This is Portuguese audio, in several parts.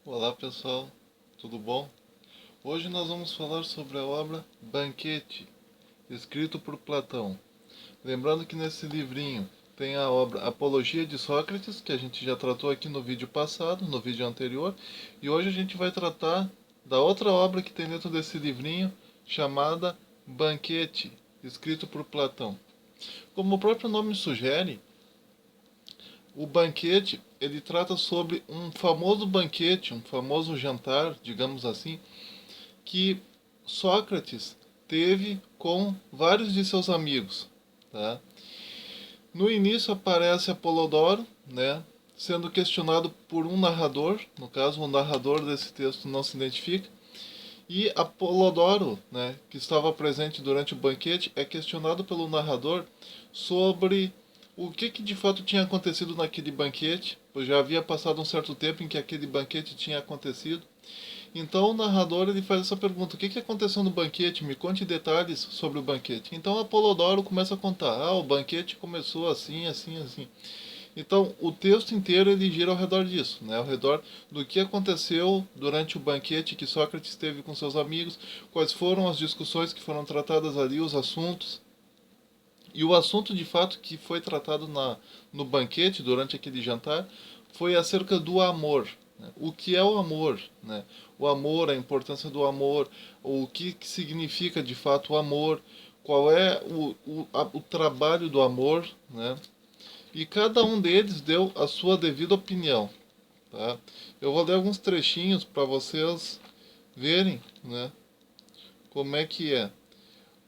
Olá pessoal, tudo bom? Hoje nós vamos falar sobre a obra Banquete, escrito por Platão. Lembrando que nesse livrinho tem a obra Apologia de Sócrates, que a gente já tratou aqui no vídeo passado, no vídeo anterior, e hoje a gente vai tratar da outra obra que tem dentro desse livrinho, chamada Banquete, escrito por Platão. Como o próprio nome sugere, o banquete, ele trata sobre um famoso banquete, um famoso jantar, digamos assim, que Sócrates teve com vários de seus amigos. Tá? No início aparece Apolodoro, né, sendo questionado por um narrador, no caso o narrador desse texto não se identifica, e Apolodoro, né, que estava presente durante o banquete, é questionado pelo narrador sobre o que de fato tinha acontecido naquele banquete, pois já havia passado um certo tempo em que aquele banquete tinha acontecido. Então o narrador ele faz essa pergunta: o que aconteceu no banquete? Me conte detalhes sobre o banquete. Então Apolodoro começa a contar: o banquete começou assim, assim, assim. Então o texto inteiro ele gira ao redor disso, né? Ao redor do que aconteceu durante o banquete que Sócrates teve com seus amigos, quais foram as discussões que foram tratadas ali, os assuntos. E o assunto de fato que foi tratado no banquete, durante aquele jantar, foi acerca do amor. Né? O que é o amor? Né? O amor, a importância do amor, o que significa de fato o amor, qual é o trabalho do amor. Né? E cada um deles deu a sua devida opinião. Tá? Eu vou ler alguns trechinhos para vocês verem, né, como é que é.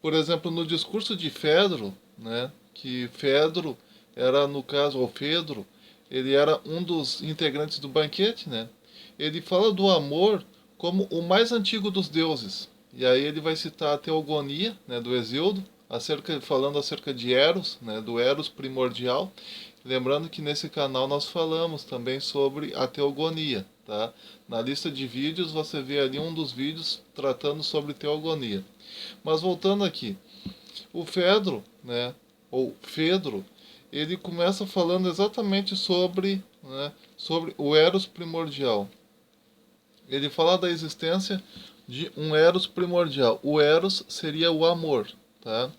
Por exemplo, no discurso de Fedro, né, que Fedro era, no caso, ou Fedro, ele era um dos integrantes do banquete, né? Ele fala do amor como o mais antigo dos deuses. E aí ele vai citar a Teogonia, né, do Hesíodo, falando acerca de Eros, né, do Eros primordial. Lembrando que nesse canal nós falamos também sobre a Teogonia, tá? Na lista de vídeos você vê ali um dos vídeos tratando sobre Teogonia. Mas voltando aqui, o Fedro, né, ou Fedro, ele começa falando exatamente sobre o Eros primordial. Ele fala da existência de um Eros primordial. O Eros seria o amor, tá?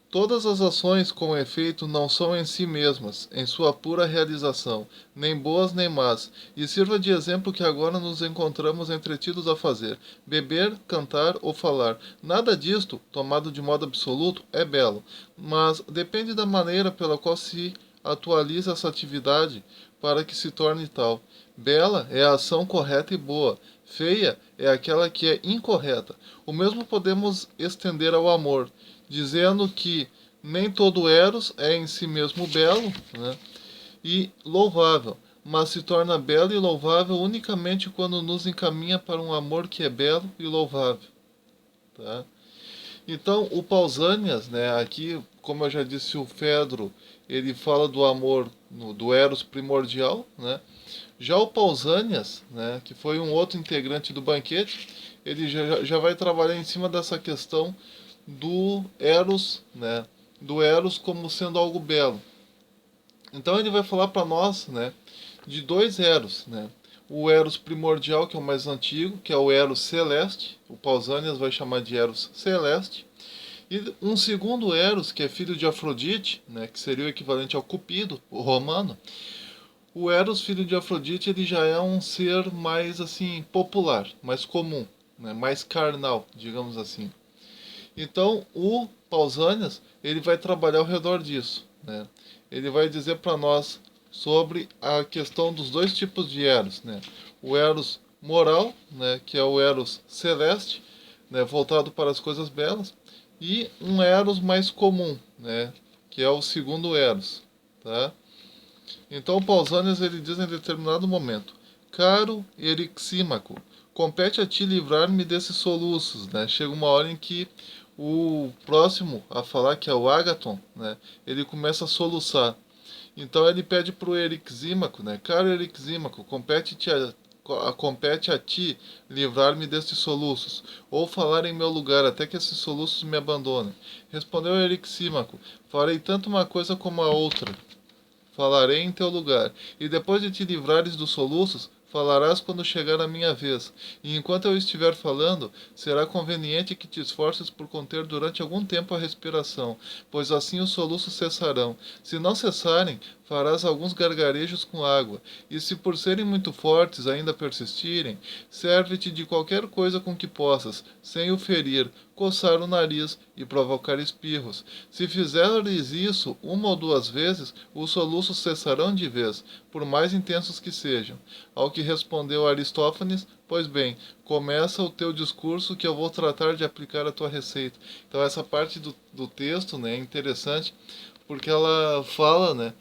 Todas as ações com efeito não são em si mesmas, em sua pura realização, nem boas nem más, e sirva de exemplo que agora nos encontramos entretidos a fazer: beber, cantar ou falar. Nada disto, tomado de modo absoluto, é belo, mas depende da maneira pela qual se atualiza essa atividade para que se torne tal. Bela é a ação correta e boa, feia é aquela que é incorreta. O mesmo podemos estender ao amor, dizendo que nem todo Eros é em si mesmo belo, né, e louvável, mas se torna belo e louvável unicamente quando nos encaminha para um amor que é belo e louvável. Tá? Então, o Pausanias, né, aqui, como eu já disse, o Fedro, ele fala do amor, do Eros primordial, né? Já o Pausanias, né, que foi um outro integrante do banquete, ele já vai trabalhar em cima dessa questão do Eros, né, do Eros como sendo algo belo. Então ele vai falar para nós, né, de dois Eros, né? O Eros primordial, que é o mais antigo, que é o Eros celeste, o Pausanias vai chamar de Eros celeste, e um segundo Eros, que é filho de Afrodite, né, que seria o equivalente ao Cupido, o romano. O Eros, filho de Afrodite, ele já é um ser mais assim popular, mais comum, né, mais carnal, digamos assim. Então, o Pausanias, ele vai trabalhar ao redor disso, né? Ele vai dizer para nós sobre a questão dos dois tipos de Eros, né? O Eros moral, né, que é o Eros celeste, né, voltado para as coisas belas, e um Eros mais comum, né, que é o segundo Eros, tá? Então Pausanias ele diz em determinado momento: caro Erixímaco, compete a ti livrar-me desses soluços, né? Chega uma hora em que o próximo a falar, que é o Ágaton, né, ele começa a soluçar. Então ele pede para o Erixímaco, né, caro Erixímaco, compete a ti livrar-me destes soluços, ou falar em meu lugar até que esses soluços me abandonem. Respondeu Erixímaco: farei tanto uma coisa como a outra, falarei em teu lugar, e depois de te livrares dos soluços, Falarás quando chegar a minha vez, e enquanto eu estiver falando, será conveniente que te esforces por conter durante algum tempo a respiração, pois assim os soluços cessarão. Se não cessarem, farás alguns gargarejos com água, e se por serem muito fortes ainda persistirem, serve-te de qualquer coisa com que possas, sem o ferir, coçar o nariz e provocar espirros. Se fizeres isso uma ou duas vezes, os soluços cessarão de vez, por mais intensos que sejam. Ao que respondeu Aristófanes: pois bem, começa o teu discurso que eu vou tratar de aplicar a tua receita. Então essa parte do texto, né, é interessante porque ela fala, né,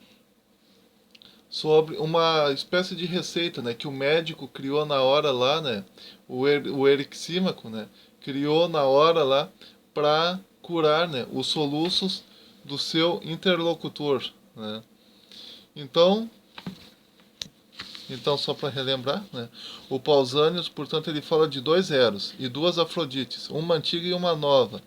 sobre uma espécie de receita, né, que o médico criou na hora lá, né, o Erixímaco, né, criou na hora lá para curar, né, os soluços do seu interlocutor, né. Então, só para relembrar, né, o Pausanias, portanto, ele fala de dois Eros e duas Afrodites, uma antiga e uma nova.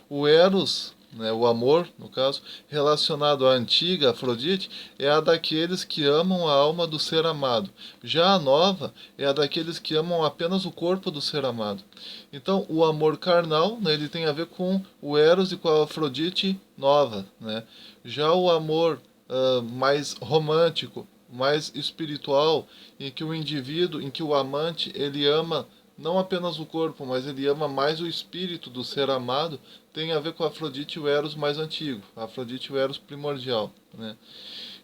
O Eros, né, o amor, no caso, relacionado à antiga Afrodite, é a daqueles que amam a alma do ser amado. Já a nova é a daqueles que amam apenas o corpo do ser amado. Então, o amor carnal, né, ele tem a ver com o Eros e com a Afrodite nova, né? Já o amor mais romântico, mais espiritual, em que o indivíduo, em que o amante, ele ama não apenas o corpo, mas ele ama mais o espírito do ser amado, tem a ver com a Afrodite e o Eros mais antigo, a Afrodite e o Eros primordial, né?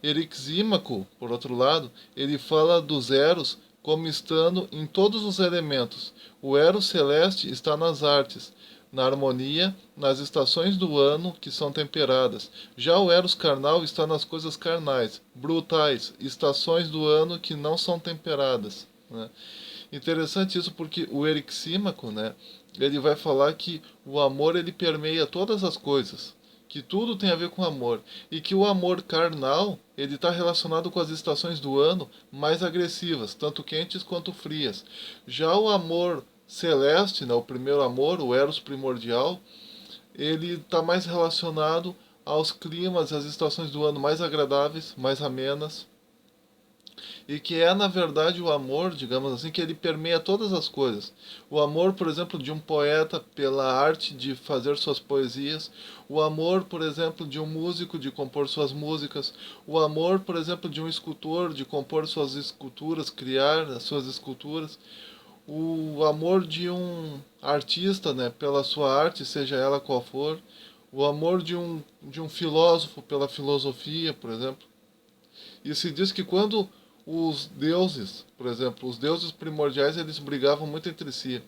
Erixímaco, por outro lado, ele fala dos Eros como estando em todos os elementos. O Eros celeste está nas artes, na harmonia, nas estações do ano que são temperadas. Já o Eros carnal está nas coisas carnais, brutais, estações do ano que não são temperadas, né? Interessante isso porque o Erixímaco, né, ele vai falar que o amor ele permeia todas as coisas, que tudo tem a ver com amor e que o amor carnal ele está relacionado com as estações do ano mais agressivas, tanto quentes quanto frias. Já o amor celeste, né, o primeiro amor, o Eros primordial, ele está mais relacionado aos climas, às estações do ano mais agradáveis, mais amenas, e que é na verdade o amor, digamos assim, que ele permeia todas as coisas. O amor, por exemplo, de um poeta pela arte de fazer suas poesias, o amor, por exemplo, de um músico de compor suas músicas, o amor, por exemplo, de um escultor de compor suas esculturas, criar as suas esculturas, o amor de um artista, né, pela sua arte, seja ela qual for, o amor de um filósofo pela filosofia, por exemplo. E se diz que quando os deuses, por exemplo, os deuses primordiais, eles brigavam muito entre si.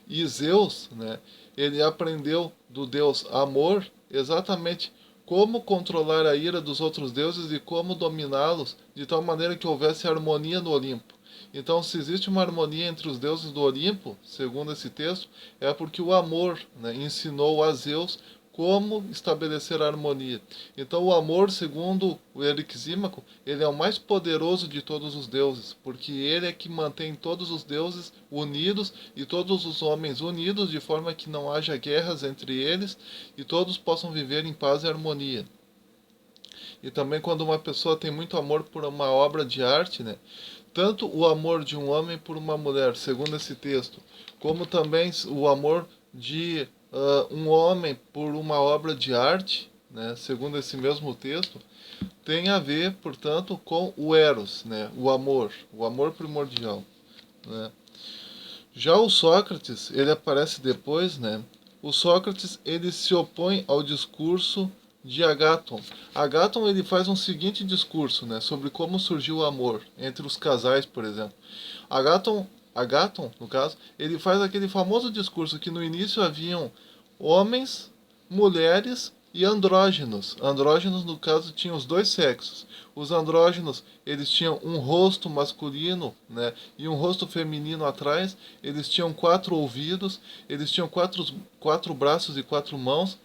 E Zeus, né, ele aprendeu do deus Amor exatamente como controlar a ira dos outros deuses e como dominá-los de tal maneira que houvesse harmonia no Olimpo. Então, se existe uma harmonia entre os deuses do Olimpo, segundo esse texto, é porque o Amor, né, ensinou a Zeus como estabelecer a harmonia. Então o amor, segundo o Erixímaco, ele é o mais poderoso de todos os deuses, porque ele é que mantém todos os deuses unidos e todos os homens unidos, de forma que não haja guerras entre eles e todos possam viver em paz e harmonia. E também quando uma pessoa tem muito amor por uma obra de arte, né? Tanto o amor de um homem por uma mulher, segundo esse texto, como também o amor de um homem por uma obra de arte, né, segundo esse mesmo texto, tem a ver, portanto, com o eros, né, o amor primordial, né. Já o Sócrates, ele aparece depois, né? O Sócrates, ele se opõe ao discurso de Agaton. Agaton, ele faz um seguinte discurso, né, sobre como surgiu o amor entre os casais, por exemplo. Agaton, no caso, ele faz aquele famoso discurso que no início haviam homens, mulheres e andrógenos. Andrógenos, no caso, tinham os dois sexos. Os andrógenos, eles tinham um rosto masculino, né, e um rosto feminino atrás. Eles tinham 4 ouvidos, eles tinham quatro braços e 4 mãos.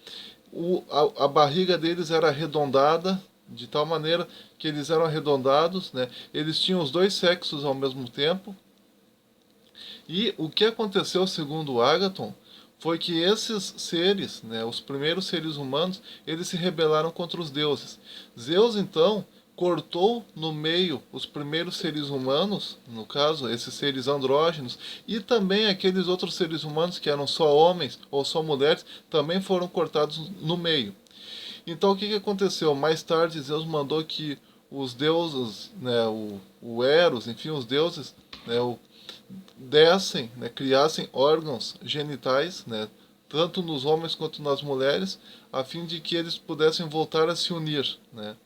A barriga deles era arredondada, de tal maneira que eles eram arredondados, né? Eles tinham os dois sexos ao mesmo tempo. E o que aconteceu, segundo Agaton, foi que esses seres, né, os primeiros seres humanos, eles se rebelaram contra os deuses. Zeus, então, cortou no meio os primeiros seres humanos, no caso, esses seres andrógenos, e também aqueles outros seres humanos que eram só homens ou só mulheres, também foram cortados no meio. Então o que aconteceu? Mais tarde Zeus mandou que os deuses, né, o Eros, enfim, os deuses, né, dessem, né, criassem órgãos genitais, né, tanto nos homens quanto nas mulheres, a fim de que eles pudessem voltar a se unir, né?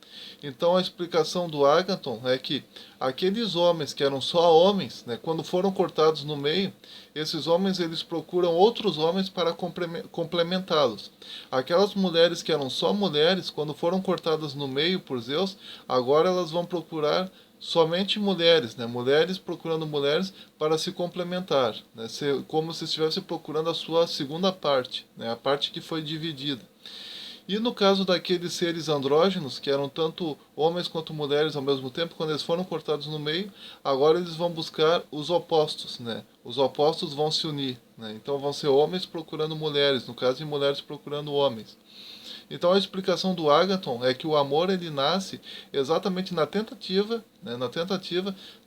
Então a explicação do Ágaton é que aqueles homens que eram só homens, né, quando foram cortados no meio, esses homens eles procuram outros homens para complementá-los. Aquelas mulheres que eram só mulheres, quando foram cortadas no meio por Zeus, agora elas vão procurar somente mulheres, né? Mulheres procurando mulheres para se complementar, né? Como se estivesse procurando a sua segunda parte, né? A parte que foi dividida. E no caso daqueles seres andrógenos, que eram tanto homens quanto mulheres ao mesmo tempo, quando eles foram cortados no meio, agora eles vão buscar os opostos, né? Os opostos vão se unir, né? Então vão ser homens procurando mulheres, no caso de mulheres procurando homens. Então a explicação do Ágaton é que o amor ele nasce exatamente na tentativa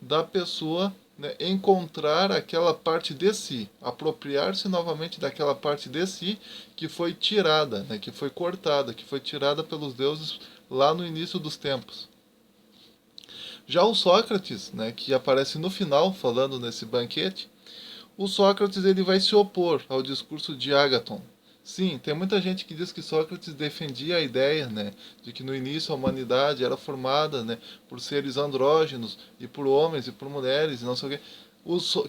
da pessoa, né, encontrar aquela parte de si, apropriar-se novamente daquela parte de si que foi tirada, né, que foi cortada, que foi tirada pelos deuses lá no início dos tempos. Já o Sócrates, né, que aparece no final falando nesse banquete, o Sócrates ele vai se opor ao discurso de Ágaton. Sim, tem muita gente que diz que Sócrates defendia a ideia, né, de que no início a humanidade era formada, né, por seres andrógenos e por homens e por mulheres e não sei o quê.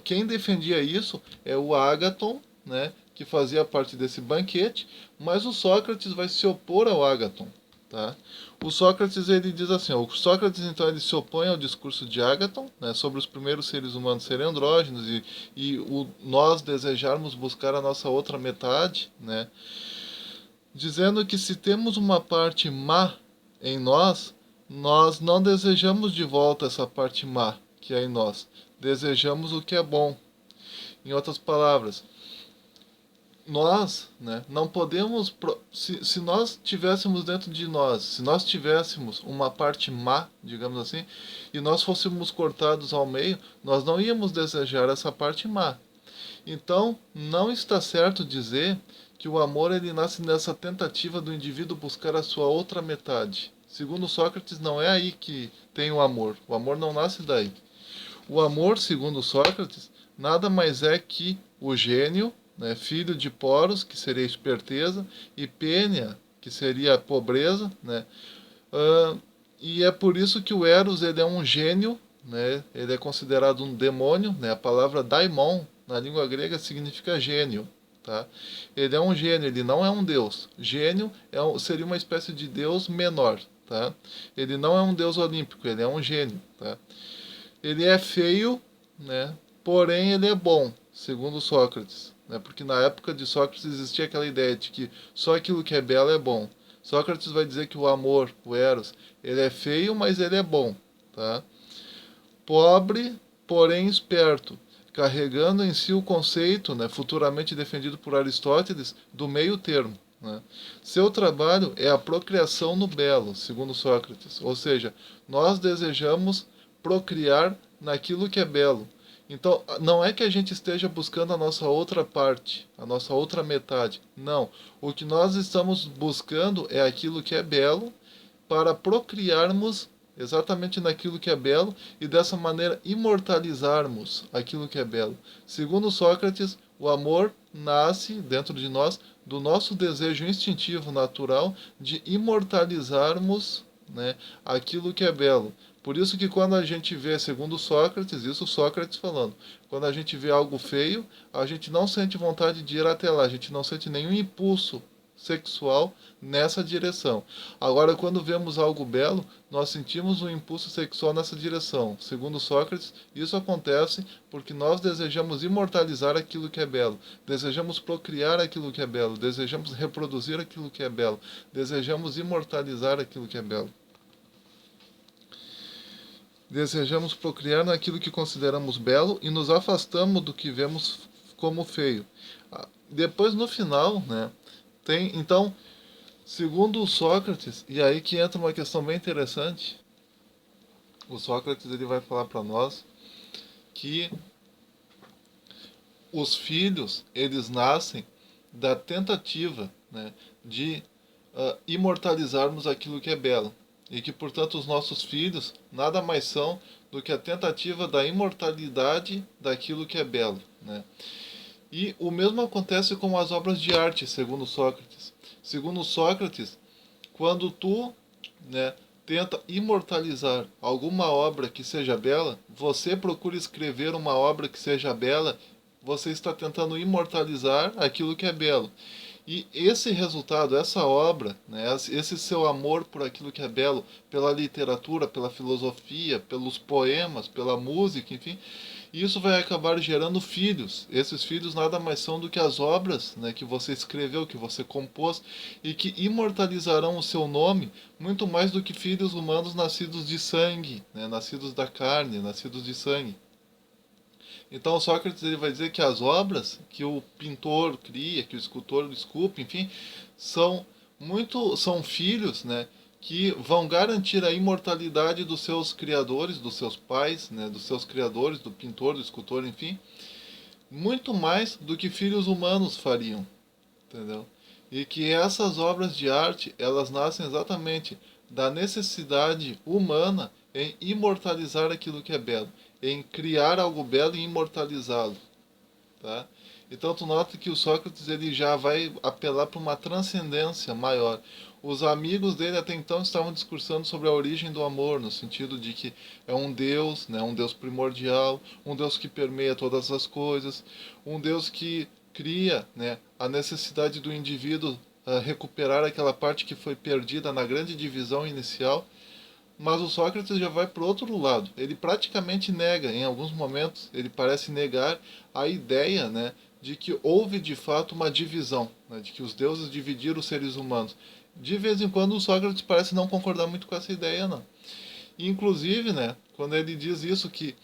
Quem defendia isso é o Ágaton, né, que fazia parte desse banquete, mas o Sócrates vai se opor ao Ágaton, tá? O Sócrates ele diz assim, o Sócrates então ele se opõe ao discurso de Ágaton, né, sobre os primeiros seres humanos serem andrógenos e nós desejarmos buscar a nossa outra metade, né, dizendo que se temos uma parte má em nós, nós não desejamos de volta essa parte má que é em nós, desejamos o que é bom. Em outras palavras, nós, né, não podemos, se nós tivéssemos dentro de nós, se nós tivéssemos uma parte má, digamos assim, e nós fôssemos cortados ao meio, nós não íamos desejar essa parte má. Então, não está certo dizer que o amor ele nasce nessa tentativa do indivíduo buscar a sua outra metade. Segundo Sócrates, não é aí que tem o amor. O amor não nasce daí. O amor, segundo Sócrates, nada mais é que o gênio, né, filho de Poros, que seria esperteza, e Pênia, que seria pobreza, né? E é por isso que o Eros ele é um gênio, né? Ele é considerado um demônio, né? A palavra daimon na língua grega significa gênio, tá? Ele é um gênio, ele não é um deus. Gênio seria uma espécie de deus menor, tá? Ele não é um deus olímpico, ele é um gênio, tá? Ele é feio, né? Porém ele é bom, segundo Sócrates, né? Porque na época de Sócrates existia aquela ideia de que só aquilo que é belo é bom. Sócrates vai dizer que o amor, o Eros, ele é feio, mas ele é bom, tá? Pobre, porém esperto, carregando em si o conceito, né, futuramente defendido por Aristóteles, do meio termo. Né? Seu trabalho é a procriação no belo, segundo Sócrates, ou seja, nós desejamos procriar naquilo que é belo. Então, não é que a gente esteja buscando a nossa outra parte, a nossa outra metade. Não. O que nós estamos buscando é aquilo que é belo para procriarmos exatamente naquilo que é belo e dessa maneira imortalizarmos aquilo que é belo. Segundo Sócrates, o amor nasce dentro de nós do nosso desejo instintivo natural de imortalizarmos, né, aquilo que é belo. Por isso que quando a gente vê, segundo Sócrates, isso Sócrates falando, quando a gente vê algo feio, a gente não sente vontade de ir até lá, a gente não sente nenhum impulso sexual nessa direção. Agora, quando vemos algo belo, nós sentimos um impulso sexual nessa direção. Segundo Sócrates, isso acontece porque nós desejamos imortalizar aquilo que é belo, desejamos procriar aquilo que é belo, desejamos reproduzir aquilo que é belo, desejamos imortalizar aquilo que é belo. Desejamos procriar naquilo que consideramos belo e nos afastamos do que vemos como feio. Depois, no final, né, tem, então, segundo Sócrates, e aí que entra uma questão bem interessante, O Sócrates ele vai falar para nós que os filhos eles nascem da tentativa, né, de imortalizarmos aquilo que é belo. E que, portanto, os nossos filhos nada mais são do que a tentativa da imortalidade daquilo que é belo. Né? E o mesmo acontece com as obras de arte, segundo Sócrates. Segundo Sócrates, quando tu, né, tenta imortalizar alguma obra que seja bela, você procura escrever uma obra que seja bela, você está tentando imortalizar aquilo que é belo. E esse resultado, essa obra, né, esse seu amor por aquilo que é belo, pela literatura, pela filosofia, pelos poemas, pela música, enfim, isso vai acabar gerando filhos. Esses filhos nada mais são do que as obras, né, que você escreveu, que você compôs e que imortalizarão o seu nome muito mais do que filhos humanos nascidos de sangue, né, nascidos da carne, nascidos de sangue. Então Sócrates ele vai dizer que as obras que o pintor cria, que o escultor esculpe, enfim, são filhos, né, que vão garantir a imortalidade dos seus criadores, dos seus pais, né, dos seus criadores, do pintor, do escultor, enfim, muito mais do que filhos humanos fariam, entendeu? E que essas obras de arte, elas nascem exatamente da necessidade humana em imortalizar aquilo que é belo, em criar algo belo e imortalizá-lo, tá? Então tu nota que o Sócrates ele já vai apelar para uma transcendência maior. Os amigos dele até então estavam discursando sobre a origem do amor, no sentido de que é um Deus, né, um Deus primordial, um Deus que permeia todas as coisas, um Deus que cria, né, a necessidade do indivíduo recuperar aquela parte que foi perdida na grande divisão inicial. Mas o Sócrates já vai para o outro lado. Ele praticamente nega, em alguns momentos, ele parece negar a ideia, né, de que houve de fato uma divisão, né, de que os deuses dividiram os seres humanos. De vez em quando o Sócrates parece não concordar muito com essa ideia, não. Inclusive, né, quando ele diz isso, que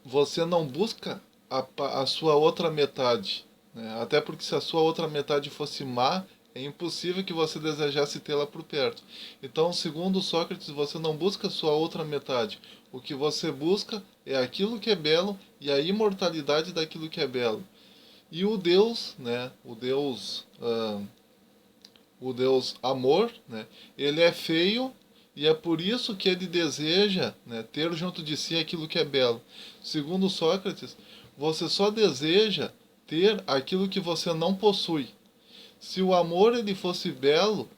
você não busca a sua outra metade, né? Até porque se a sua outra metade fosse má, é impossível que você desejasse tê-la por perto. Então, segundo Sócrates, você não busca a sua outra metade. O que você busca é aquilo que é belo e a imortalidade daquilo que é belo. E o Deus, né, o Deus amor, né, ele é feio e é por isso que ele deseja, né, ter junto de si aquilo que é belo. Segundo Sócrates, você só deseja ter aquilo que você não possui. Se o amor ele fosse belo,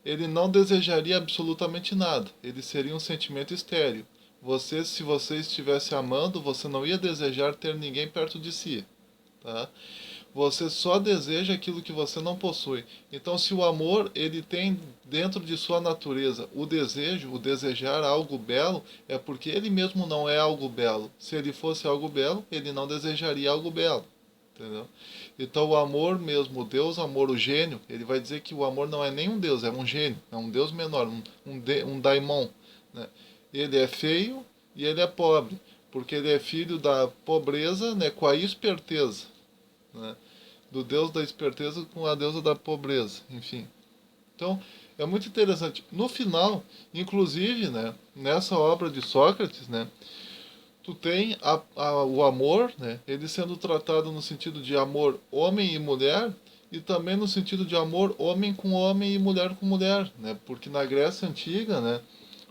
ele não desejaria absolutamente nada. Ele seria um sentimento estéril. Você, se você estivesse amando, você não ia desejar ter ninguém perto de si, tá? Você só deseja aquilo que você não possui. Então, se o amor ele tem dentro de sua natureza o desejo, o desejar algo belo, é porque ele mesmo não é algo belo. Se ele fosse algo belo, ele não desejaria algo belo. Entendeu? Então, o amor mesmo, o Deus amor, o gênio, ele vai dizer que o amor não é nem um Deus, é um gênio, é um Deus menor, um daimon. Né? Ele é feio e ele é pobre, porque ele é filho da pobreza, né, com a esperteza, né? Do deus da esperteza com a deusa da pobreza, enfim. Então, é muito interessante. No final, inclusive, né, nessa obra de Sócrates, né, tu tem o amor, né, ele sendo tratado no sentido de amor homem e mulher, e também no sentido de amor homem com homem e mulher com mulher, né, porque na Grécia Antiga, né,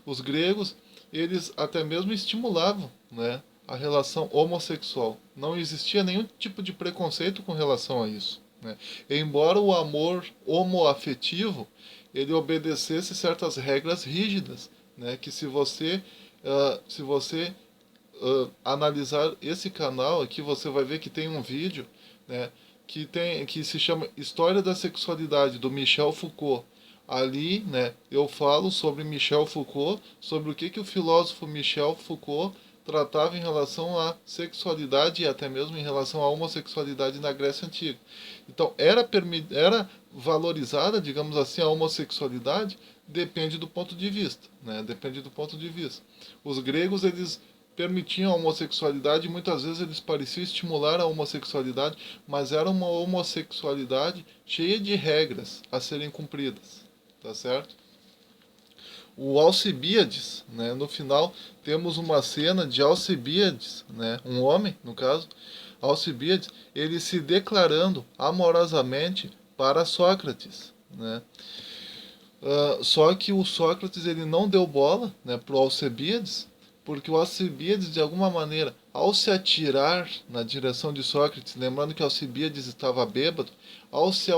os gregos, eles até mesmo estimulavam, né, a relação homossexual. Não existia nenhum tipo de preconceito com relação a isso, né? Embora o amor homoafetivo ele obedecesse certas regras rígidas, né, que se você analisar esse canal aqui, você vai ver que tem um vídeo, né, que se chama História da Sexualidade, do Michel Foucault. Ali, né, eu falo sobre Michel Foucault, sobre o que o filósofo Michel Foucault tratava em relação à sexualidade e até mesmo em relação à homossexualidade na Grécia Antiga. Então, era valorizada, digamos assim, a homossexualidade, depende do ponto de vista, né? Depende do ponto de vista. Os gregos, eles permitiam a homossexualidade e muitas vezes eles pareciam estimular a homossexualidade, mas era uma homossexualidade cheia de regras a serem cumpridas, tá certo? o Alcibíades, né? No final temos uma cena de Alcibíades, né? Um homem, no caso, Alcibíades, ele se declarando amorosamente para Sócrates, né? Só que o Sócrates ele não deu bola, né, pro Alcibíades, porque o Alcibíades, de alguma maneira, ao se atirar na direção de Sócrates, lembrando que Alcibíades estava bêbado, ao se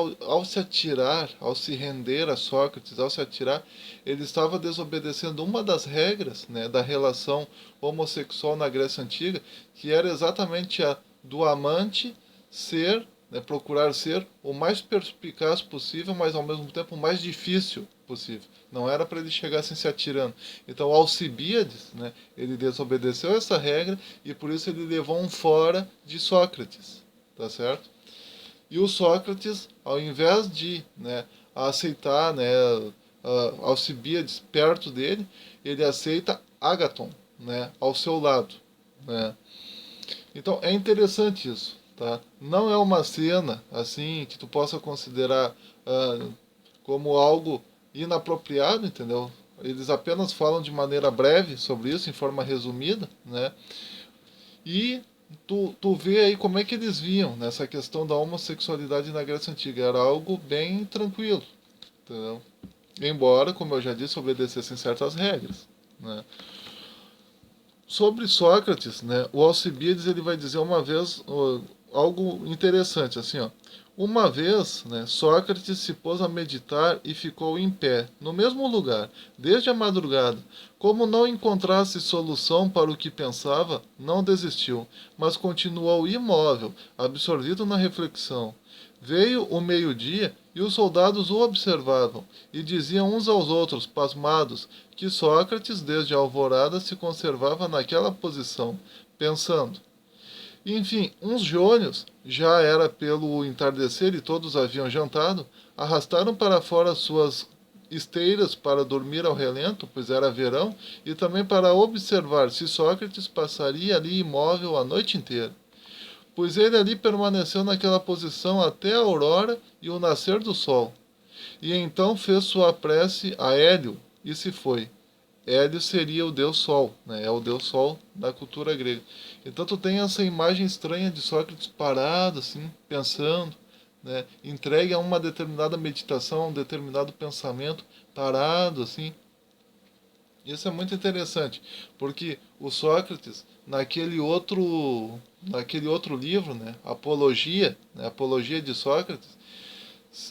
atirar, ao se render a Sócrates, ao se atirar, ele estava desobedecendo uma das regras, né, da relação homossexual na Grécia Antiga, que era exatamente a do amante ser, né, procurar ser o mais perspicaz possível, mas ao mesmo tempo o mais difícil possível. Não era para ele chegar assim se atirando. Então Alcibíades, né, ele desobedeceu essa regra e por isso ele levou um fora de Sócrates, tá certo? E o Sócrates, ao invés de, né, aceitar, né, Alcibíades perto dele, ele aceita Ágaton, né, ao seu lado, né? Então é interessante isso, tá? Não é uma cena assim que tu possa considerar como algo inapropriado, entendeu? Eles apenas falam de maneira breve sobre isso, em forma resumida, né? E tu vê aí como é que eles viam nessa questão da homossexualidade na Grécia Antiga. Era algo bem tranquilo, entendeu? Embora, como eu já disse, obedecessem certas regras, né? Sobre Sócrates, né, o Alcibíades ele vai dizer uma vez algo interessante, assim, ó. Uma vez, né, Sócrates se pôs a meditar e ficou em pé, no mesmo lugar, desde a madrugada. Como não encontrasse solução para o que pensava, não desistiu, mas continuou imóvel, absorvido na reflexão. Veio o meio-dia e os soldados o observavam, e diziam uns aos outros, pasmados, que Sócrates, desde a alvorada, se conservava naquela posição, pensando. Enfim, uns jônios, já era pelo entardecer e todos haviam jantado, arrastaram para fora suas esteiras para dormir ao relento, pois era verão, e também para observar se Sócrates passaria ali imóvel a noite inteira. Pois ele ali permaneceu naquela posição até a aurora e o nascer do sol. E então fez sua prece a Hélio e se foi. Hélio seria o deus Sol, né? É o deus Sol da cultura grega. Então tu tem essa imagem estranha de Sócrates parado, assim, pensando, né? Entregue a uma determinada meditação, a um determinado pensamento, parado, assim. Isso é muito interessante, porque o Sócrates, naquele outro livro, né, Apologia, né, Apologia de Sócrates,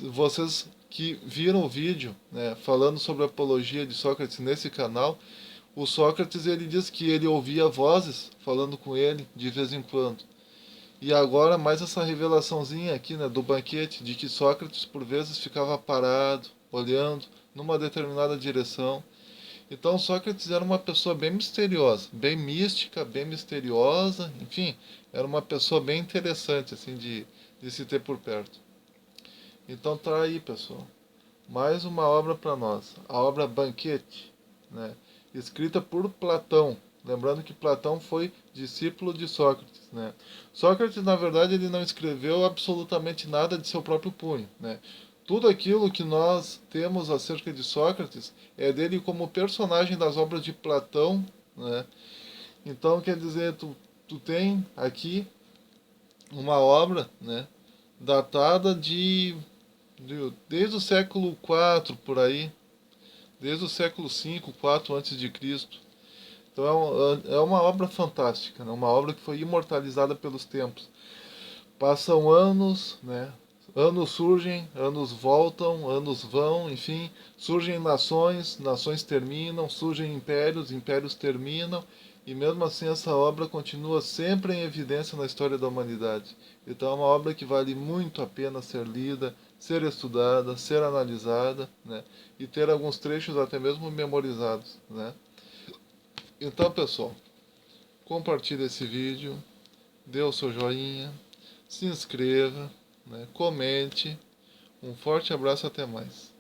vocês que viram o vídeo, né, falando sobre a apologia de Sócrates nesse canal, o Sócrates ele diz que ele ouvia vozes falando com ele de vez em quando. E agora mais essa revelaçãozinha aqui, né, do banquete, de que Sócrates por vezes ficava parado, olhando numa determinada direção. Então Sócrates era uma pessoa bem misteriosa, bem mística, bem misteriosa, enfim, era uma pessoa bem interessante assim de se ter por perto. Então tá aí, pessoal. Mais uma obra para nós, a obra Banquete, né? Escrita por Platão. Lembrando que Platão foi discípulo de Sócrates, né? Sócrates, na verdade, ele não escreveu absolutamente nada de seu próprio punho, né? Tudo aquilo que nós temos acerca de Sócrates é dele como personagem das obras de Platão, né? Então, quer dizer, tu tem aqui uma obra, né, datada desde o século IV por aí, desde o século V, IV antes de Cristo. Então é uma obra fantástica, né? Uma obra que foi imortalizada pelos tempos. Passam anos, né? Anos surgem, anos voltam, anos vão, enfim, surgem nações, nações terminam, surgem impérios, impérios terminam, e mesmo assim essa obra continua sempre em evidência na história da humanidade. Então é uma obra que vale muito a pena ser lida, ser estudada, ser analisada, né? E ter alguns trechos até mesmo memorizados, né? Então, pessoal, compartilhe esse vídeo, dê o seu joinha, se inscreva, né? Comente. Um forte abraço, até mais.